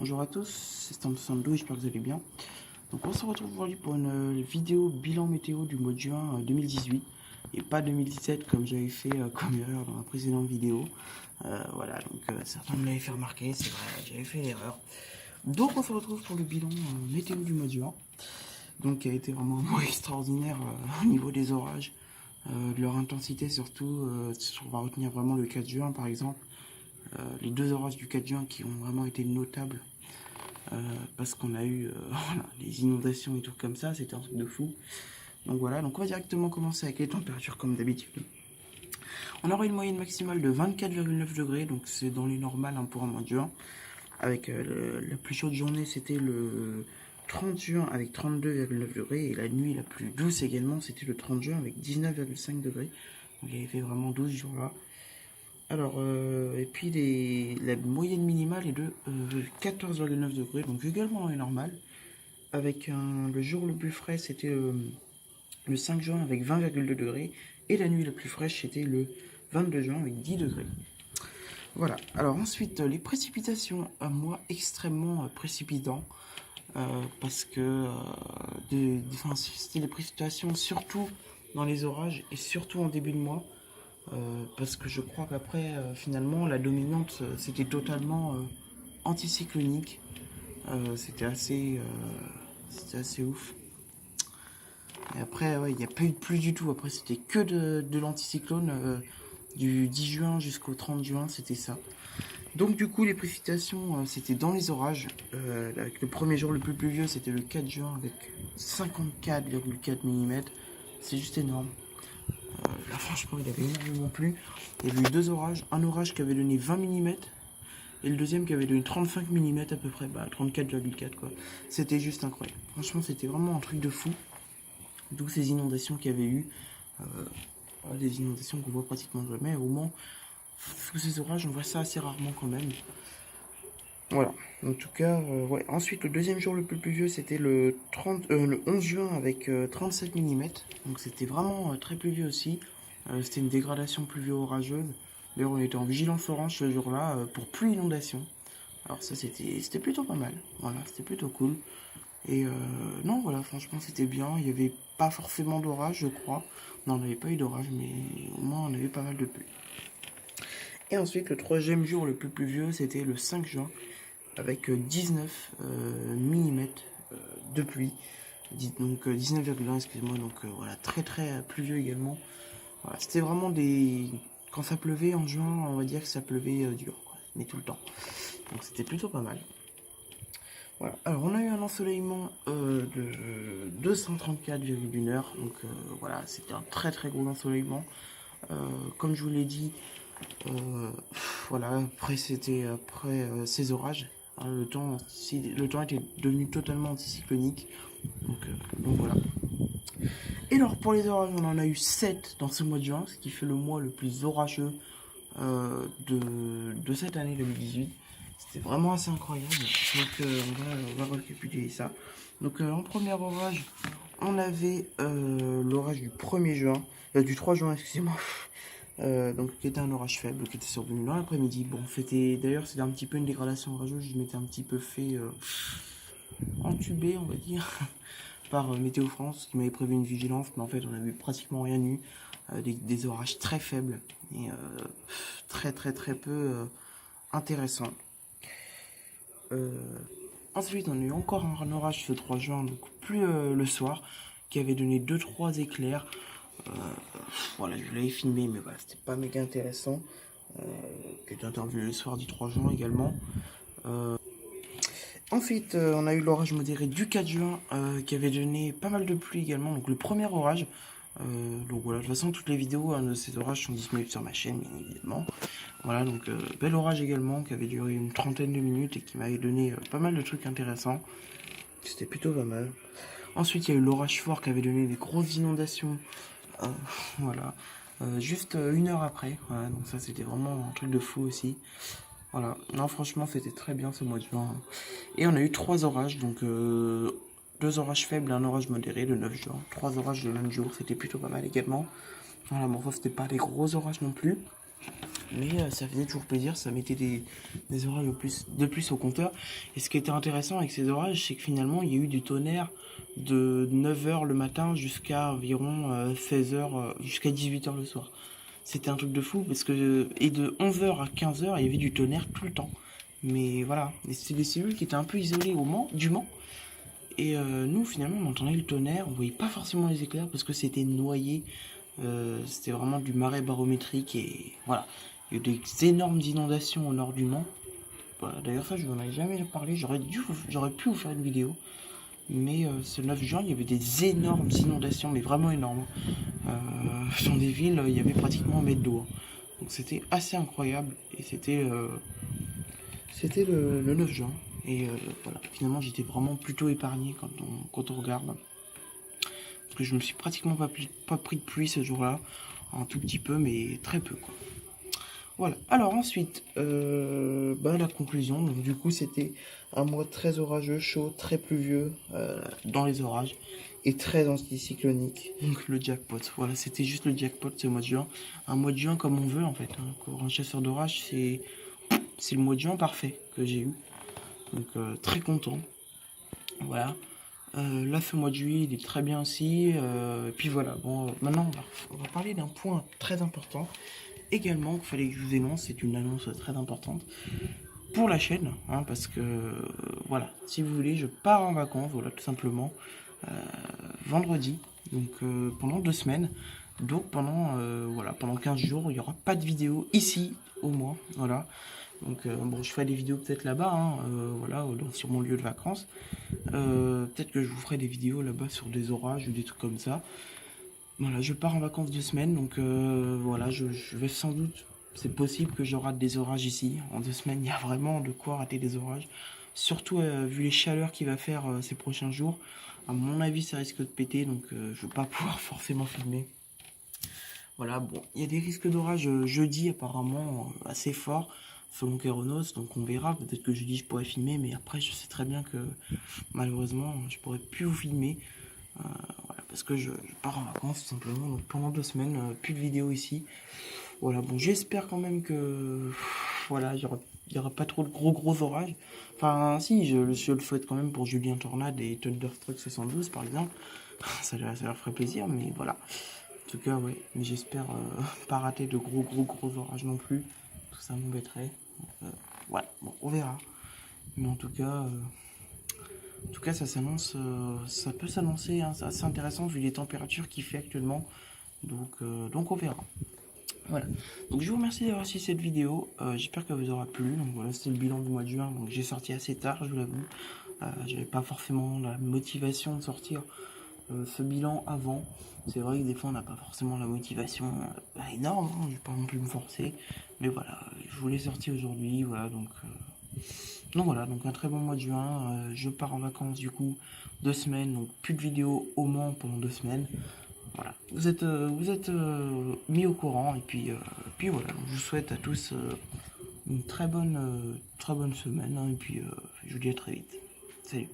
Bonjour à tous, c'est Stam62, j'espère que vous allez bien. Donc on se retrouve aujourd'hui pour une vidéo bilan météo du mois de juin 2018 et pas 2017 comme j'avais fait comme erreur dans la précédente vidéo. Voilà, donc certains me l'avaient fait remarquer, c'est vrai, j'avais fait l'erreur. Donc on se retrouve pour le bilan météo du mois de juin. Donc qui a été vraiment un mois extraordinaire au niveau des orages, de leur intensité surtout. On va retenir vraiment le 4 juin par exemple. Les deux orages du 4 juin qui ont vraiment été notables parce qu'on a eu voilà, les inondations et tout comme ça, c'était un truc de fou. Donc voilà, donc on va directement commencer avec les températures comme d'habitude. On aura une moyenne maximale de 24,9 degrés, donc c'est dans les normales hein, pour un mois de juin. Avec la plus chaude journée, c'était le 30 juin avec 32,9 degrés. Et la nuit la plus douce également, c'était le 30 juin avec 19,5 degrés. Donc il avait fait vraiment 12 jours là. Alors, et puis la moyenne minimale est de 14,9 degrés, donc également dans les normales. Avec le jour le plus frais, c'était le 5 juin avec 20,2 degrés. Et la nuit la plus fraîche, c'était le 22 juin avec 10 degrés. Voilà. Alors ensuite, les précipitations, un mois extrêmement précipitant. Parce que c'était les précipitations surtout dans les orages et surtout en début de mois. Parce que je crois qu'après, finalement, la dominante, c'était totalement anticyclonique. C'était assez ouf. Et après, ouais, il n'y a pas eu de pluie du tout. Après, c'était que de l'anticyclone. Du 10 juin jusqu'au 30 juin, c'était ça. Donc du coup, les précipitations, c'était dans les orages. Avec le premier jour le plus pluvieux, c'était le 4 juin avec 54,4 mm. C'est juste énorme. Là, franchement, il avait énormément plu. Il y avait eu deux orages. Un orage qui avait donné 20 mm et le deuxième qui avait donné 35 mm à peu près. Bah, 34,4 quoi. C'était juste incroyable. Franchement, c'était vraiment un truc de fou. D'où ces inondations qu'il y avait eu. Des inondations qu'on voit pratiquement jamais. Au moins, sous ces orages, on voit ça assez rarement quand même. Voilà. En tout cas, ouais. Ensuite, le deuxième jour le plus pluvieux, c'était le 11 juin avec 37 mm. Donc c'était vraiment très pluvieux aussi. C'était une dégradation pluvio-orageuse. D'ailleurs, on était en vigilance orange ce jour-là pour pluie inondation. Alors ça, c'était plutôt pas mal. Voilà, c'était plutôt cool. Et non, voilà, franchement, c'était bien. Il n'y avait pas forcément d'orage, je crois. Non, on n'avait pas eu d'orage, mais au moins, on avait pas mal de pluie. Et ensuite, le troisième jour le plus pluvieux, c'était le 5 juin, avec 19 mm de pluie. Donc 19,1, excusez-moi, donc voilà, très très pluvieux également. Voilà, c'était vraiment des... Quand ça pleuvait en juin, on va dire que ça pleuvait dur, quoi, mais tout le temps. Donc c'était plutôt pas mal. Voilà. Alors on a eu un ensoleillement de 234,1 heures. Donc voilà, c'était un très très gros ensoleillement. Comme je vous l'ai dit, voilà, après c'était après ces orages. Hein, le temps était devenu totalement anticyclonique. Donc voilà. Et alors pour les orages, on en a eu 7 dans ce mois de juin, ce qui fait le mois le plus orageux de cette année 2018. C'était vraiment assez incroyable. Donc on va récapituler ça. Donc en premier orage, on avait l'orage du 1er juin, du 3 juin, excusez-moi. Donc qui était un orage faible qui était survenu dans l'après-midi. Bon, d'ailleurs c'était un petit peu une dégradation orageuse. Je m'étais un petit peu fait entuber, on va dire, par Météo France qui m'avait prévu une vigilance, mais en fait on avait pratiquement rien eu. Des orages très faibles et très peu intéressants. Ensuite, on a eu encore un orage ce 3 juin, donc plus le soir, qui avait donné 2-3 éclairs. Voilà, je l'avais filmé, mais voilà, c'était pas méga intéressant. Qui était intervenu le soir du 3 juin également. Ensuite, on a eu l'orage modéré du 4 juin, qui avait donné pas mal de pluie également, donc le premier orage. Donc voilà, de toute façon, toutes les vidéos de ces orages sont disponibles sur ma chaîne, bien évidemment. Voilà, donc bel orage également, qui avait duré une trentaine de minutes et qui m'avait donné pas mal de trucs intéressants. C'était plutôt pas mal. Ensuite, il y a eu l'orage fort qui avait donné des grosses inondations. Voilà. Juste une heure après. Voilà, donc ça, c'était vraiment un truc de fou aussi. Voilà. Non, franchement, c'était très bien ce mois de juin. Et on a eu 3 orages, donc 2 orages faibles et un orage modéré le 9 juin. 3 orages le même jour, c'était plutôt pas mal également. Voilà, bon, ça, c'était pas des gros orages non plus. mais ça faisait toujours plaisir, ça mettait des orages de plus au compteur. Et ce qui était intéressant avec ces orages, c'est que finalement, il y a eu du tonnerre de 9 h le matin jusqu'à environ 16 h, jusqu'à 18 h le soir. C'était un truc de fou, et de 11 h à 15 h, il y avait du tonnerre tout le temps. Mais voilà, c'était des cellules qui étaient un peu isolées du Mans. Et nous, finalement, on entendait le tonnerre, on voyait pas forcément les éclairs parce que c'était noyé. C'était vraiment du marais barométrique et voilà. Il y a eu des énormes inondations au nord du Mans. Voilà, d'ailleurs, ça, je n'en avais jamais parlé. J'aurais pu vous faire une vidéo. Mais ce 9 juin, il y avait des énormes inondations, mais vraiment énormes. Dans des villes, il y avait pratiquement 1 mètre d'eau. Donc c'était assez incroyable. Et c'était le 9 juin. Et voilà, finalement, j'étais vraiment plutôt épargné quand on regarde. Parce que je me suis pratiquement pas pris de pluie ce jour-là. Un tout petit peu, mais très peu, quoi. Voilà. Alors ensuite, la conclusion. Donc du coup, c'était un mois très orageux, chaud, très pluvieux dans les orages et très anticyclonique. Donc le jackpot. Voilà, c'était juste le jackpot ce mois de juin. Un mois de juin comme on veut en fait. Pour un chasseur d'orage, c'est le mois de juin parfait que j'ai eu. Donc très content. Voilà. Là, ce mois de juillet, il est très bien aussi. Et puis voilà. Bon, maintenant, on va parler d'un point très important. Également, qu'il fallait que je vous énonce, c'est une annonce très importante pour la chaîne, hein, parce que voilà, si vous voulez, je pars en vacances, voilà, tout simplement, vendredi, donc pendant 2 semaines. Donc pendant 15 jours, il n'y aura pas de vidéo ici, au moins, voilà. Donc bon, je ferai des vidéos peut-être là-bas, hein, voilà, sur mon lieu de vacances. Peut-être que je vous ferai des vidéos là-bas sur des orages ou des trucs comme ça. Voilà, je pars en vacances 2 semaines, donc voilà, je vais sans doute, c'est possible que je rate des orages ici. En 2 semaines, il y a vraiment de quoi rater des orages. Surtout vu les chaleurs qu'il va faire ces prochains jours. À mon avis, ça risque de péter, donc je ne vais pas pouvoir forcément filmer. Voilà, bon, il y a des risques d'orage jeudi apparemment assez forts, selon Keronos, donc on verra. Peut-être que jeudi je pourrais filmer, mais après je sais très bien que malheureusement je pourrais plus vous filmer. Voilà, parce que je pars en vacances tout simplement, donc pendant 2 semaines, plus de vidéos ici. Voilà, bon, j'espère quand même que voilà, il y aura pas trop de gros orages. Enfin, si, je le souhaite quand même pour Julien Tornade et Thunderstruck 72 par exemple. Ça leur ferait plaisir, mais voilà. En tout cas, ouais, mais j'espère pas rater de gros orages non plus. Tout ça m'embêterait. Ouais, bon, on verra. Mais en tout cas, ça s'annonce, ça peut s'annoncer, hein, c'est assez intéressant vu les températures qu'il fait actuellement. Donc on verra. Voilà. Donc je vous remercie d'avoir suivi cette vidéo. J'espère qu'elle vous aura plu. Donc voilà, c'était le bilan du mois de juin. Donc j'ai sorti assez tard, je vous l'avoue. J'avais pas forcément la motivation de sortir ce bilan avant. C'est vrai que des fois on n'a pas forcément la motivation énorme. Hein, je vais pas non plus me forcer. Mais voilà, je voulais sortir aujourd'hui. Voilà, donc voilà, donc un très bon mois de juin. Je pars en vacances du coup 2 semaines, donc plus de vidéos au Mans pendant 2 semaines. Voilà, vous êtes mis au courant et puis voilà, je vous souhaite à tous une très bonne semaine hein, et puis je vous dis à très vite. Salut.